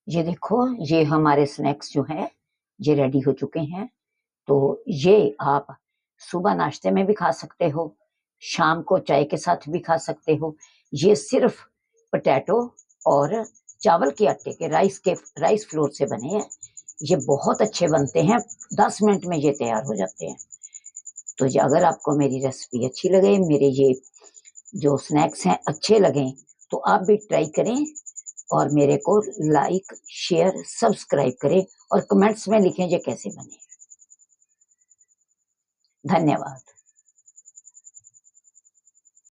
ये देखो, ये हमारे स्नैक्स जो हैं ये रेडी हो चुके हैं। तो ये आप सुबह नाश्ते में भी खा सकते हो, शाम को चाय के साथ भी खा सकते हो। ये सिर्फ पोटैटो और चावल के आटे के राइस फ्लोर से बने हैं। ये बहुत अच्छे बनते हैं, 10 मिनट में ये तैयार हो जाते हैं। तो ये अगर आपको मेरी रेसिपी अच्छी लगे, मेरे ये जो स्नैक्स हैं अच्छे लगें, तो आप भी ट्राई करें और मेरे को लाइक, शेयर, सब्सक्राइब करें और कमेंट्स में लिखें ये कैसे बने। धन्यवाद।